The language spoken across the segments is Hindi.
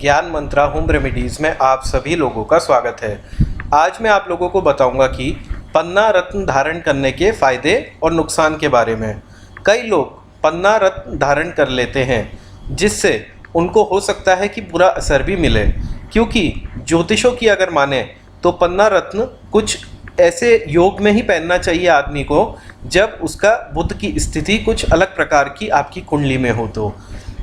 ज्ञान मंत्रा होम रेमेडीज़ में आप सभी लोगों का स्वागत है। आज मैं आप लोगों को बताऊंगा कि पन्ना रत्न धारण करने के फ़ायदे और नुकसान के बारे में। कई लोग पन्ना रत्न धारण कर लेते हैं जिससे उनको हो सकता है कि बुरा असर भी मिले, क्योंकि ज्योतिषों की अगर माने तो पन्ना रत्न कुछ ऐसे योग में ही पहनना चाहिए आदमी को जब उसका बुध की स्थिति कुछ अलग प्रकार की आपकी कुंडली में हो। तो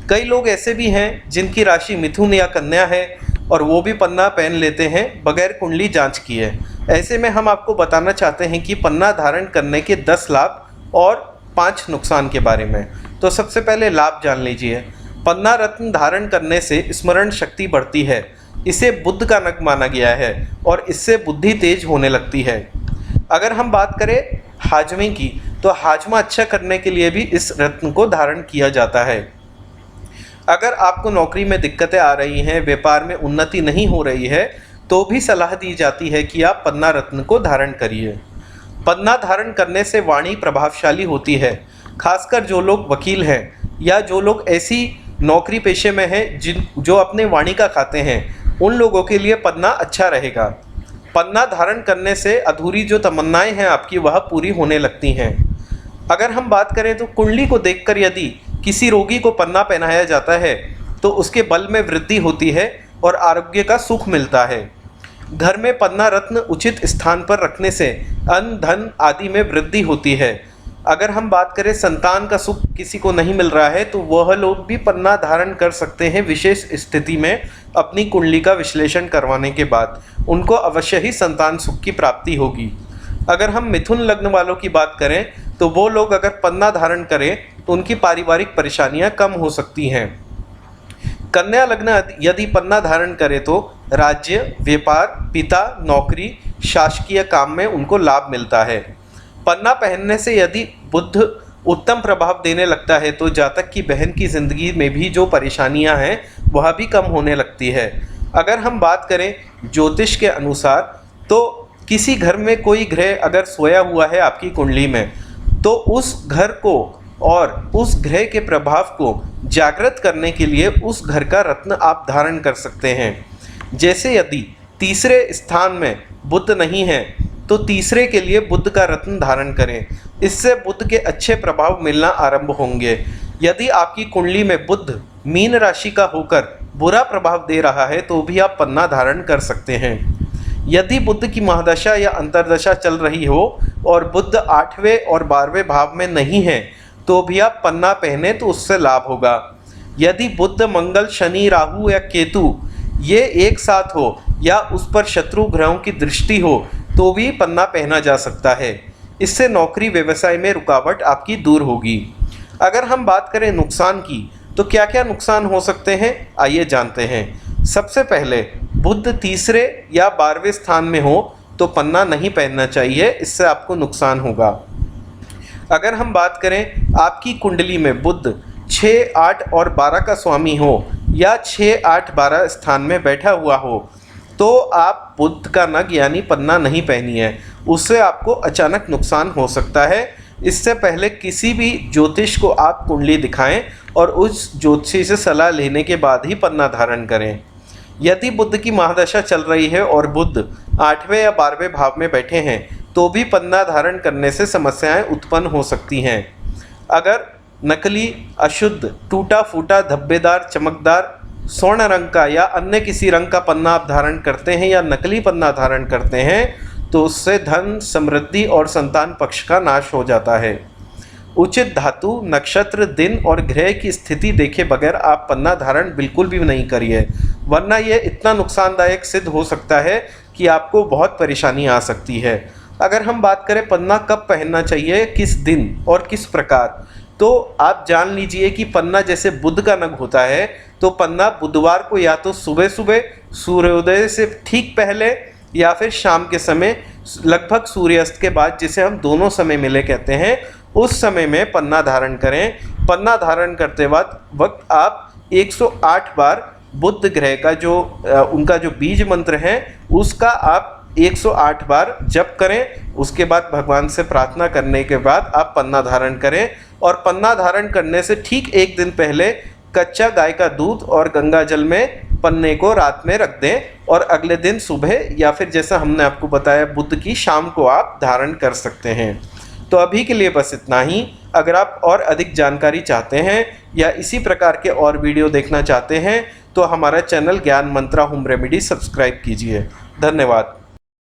कई लोग ऐसे भी हैं जिनकी राशि मिथुन या कन्या है और वो भी पन्ना पहन लेते हैं बगैर कुंडली जांच किए। ऐसे में हम आपको बताना चाहते हैं कि पन्ना धारण करने के 10 लाभ और 5 नुकसान के बारे में। तो सबसे पहले लाभ जान लीजिए। पन्ना रत्न धारण करने से स्मरण शक्ति बढ़ती है। इसे बुध का नग माना गया है और इससे बुद्धि तेज होने लगती है। अगर हम बात करें हाजमे की, तो हाजमा अच्छा करने के लिए भी इस रत्न को धारण किया जाता है। अगर आपको नौकरी में दिक्कतें आ रही हैं, व्यापार में उन्नति नहीं हो रही है, तो भी सलाह दी जाती है कि आप पन्ना रत्न को धारण करिए। पन्ना धारण करने से वाणी प्रभावशाली होती है। खासकर जो लोग वकील हैं या जो लोग ऐसी नौकरी पेशे में हैं जो अपने वाणी का खाते हैं, उन लोगों के लिए पन्ना अच्छा रहेगा। पन्ना धारण करने से अधूरी जो तमन्नाएं हैं आपकी, वह पूरी होने लगती हैं। अगर हम बात करें तो कुंडली को देखकर यदि किसी रोगी को पन्ना पहनाया जाता है तो उसके बल में वृद्धि होती है और आरोग्य का सुख मिलता है। घर में पन्ना रत्न उचित स्थान पर रखने से अन्न धन आदि में वृद्धि होती है। अगर हम बात करें संतान का सुख किसी को नहीं मिल रहा है तो वह लोग भी पन्ना धारण कर सकते हैं। विशेष स्थिति में अपनी कुंडली का विश्लेषण करवाने के बाद उनको अवश्य ही संतान सुख की प्राप्ति होगी। अगर हम मिथुन लग्न वालों की बात करें तो वो लोग अगर पन्ना धारण करें तो उनकी पारिवारिक परेशानियां कम हो सकती हैं। कन्या लग्न यदि पन्ना धारण करे तो राज्य, व्यापार, पिता, नौकरी, शासकीय काम में उनको लाभ मिलता है। पन्ना पहनने से यदि बुध उत्तम प्रभाव देने लगता है तो जातक की बहन की जिंदगी में भी जो परेशानियां हैं वह भी कम होने लगती है। अगर हम बात करें ज्योतिष के अनुसार तो किसी घर में कोई ग्रह अगर सोया हुआ है आपकी कुंडली में, तो उस घर को और उस ग्रह के प्रभाव को जागृत करने के लिए उस घर का रत्न आप धारण कर सकते हैं। जैसे यदि तीसरे स्थान में बुध नहीं है तो तीसरे के लिए बुध का रत्न धारण करें। इससे बुध के अच्छे प्रभाव मिलना आरंभ होंगे। यदि आपकी कुंडली में बुध मीन राशि का होकर बुरा प्रभाव दे रहा है तो भी आप पन्ना धारण कर सकते हैं। यदि बुध की महादशा या अंतरदशा चल रही हो और बुध 8वें और 12वें भाव में नहीं है तो भी आप पन्ना पहने तो उससे लाभ होगा। यदि बुध, मंगल, शनि, राहु या केतु ये एक साथ हो या उस पर शत्रु ग्रहों की दृष्टि हो तो भी पन्ना पहना जा सकता है। इससे नौकरी व्यवसाय में रुकावट आपकी दूर होगी। अगर हम बात करें नुकसान की तो क्या क्या नुकसान हो सकते हैं, आइए जानते हैं। सबसे पहले बुध तीसरे या 12वें स्थान में हो तो पन्ना नहीं पहनना चाहिए, इससे आपको नुकसान होगा। अगर हम बात करें आपकी कुंडली में बुध 6, 8 और 12 का स्वामी हो या 6, 8, 12 स्थान में बैठा हुआ हो तो आप बुध का नग यानी पन्ना नहीं पहनिए, उससे आपको अचानक नुकसान हो सकता है। इससे पहले किसी भी ज्योतिष को आप कुंडली दिखाएं और उस ज्योतिषी से सलाह लेने के बाद ही पन्ना धारण करें। यदि बुध की महादशा चल रही है और बुध 8वें या 12वें भाव में बैठे हैं तो भी पन्ना धारण करने से समस्याएं उत्पन्न हो सकती हैं। अगर नकली, अशुद्ध, टूटा फूटा, धब्बेदार, चमकदार, स्वर्ण रंग का या अन्य किसी रंग का पन्ना आप धारण करते हैं या नकली पन्ना धारण करते हैं तो उससे धन, समृद्धि और संतान पक्ष का नाश हो जाता है। उचित धातु, नक्षत्र, दिन और ग्रह की स्थिति देखे बगैर आप पन्ना धारण बिल्कुल भी नहीं करिए, वरना यह इतना नुकसानदायक सिद्ध हो सकता है कि आपको बहुत परेशानी आ सकती है। अगर हम बात करें पन्ना कब पहनना चाहिए, किस दिन और किस प्रकार, तो आप जान लीजिए कि पन्ना जैसे बुध का नग होता है तो पन्ना बुधवार को या तो सुबह सुबह सूर्योदय से ठीक पहले या फिर शाम के समय लगभग सूर्यास्त के बाद, जिसे हम दोनों समय मिले कहते हैं, उस समय में पन्ना धारण करें। पन्ना धारण करते वक्त आप 108 बार बुध ग्रह का जो उनका जो बीज मंत्र है उसका आप 108 बार जप करें। उसके बाद भगवान से प्रार्थना करने के बाद आप पन्ना धारण करें और पन्ना धारण करने से ठीक एक दिन पहले कच्चा गाय का दूध और गंगा जल में पन्ने को रात में रख दें और अगले दिन सुबह या फिर जैसा हमने आपको बताया बुध की शाम को आप धारण कर सकते हैं। तो अभी के लिए बस इतना ही। अगर आप और अधिक जानकारी चाहते हैं या इसी प्रकार के और वीडियो देखना चाहते हैं तो हमारा चैनल ज्ञान मंत्रा होम रेमेडी सब्सक्राइब कीजिए। धन्यवाद।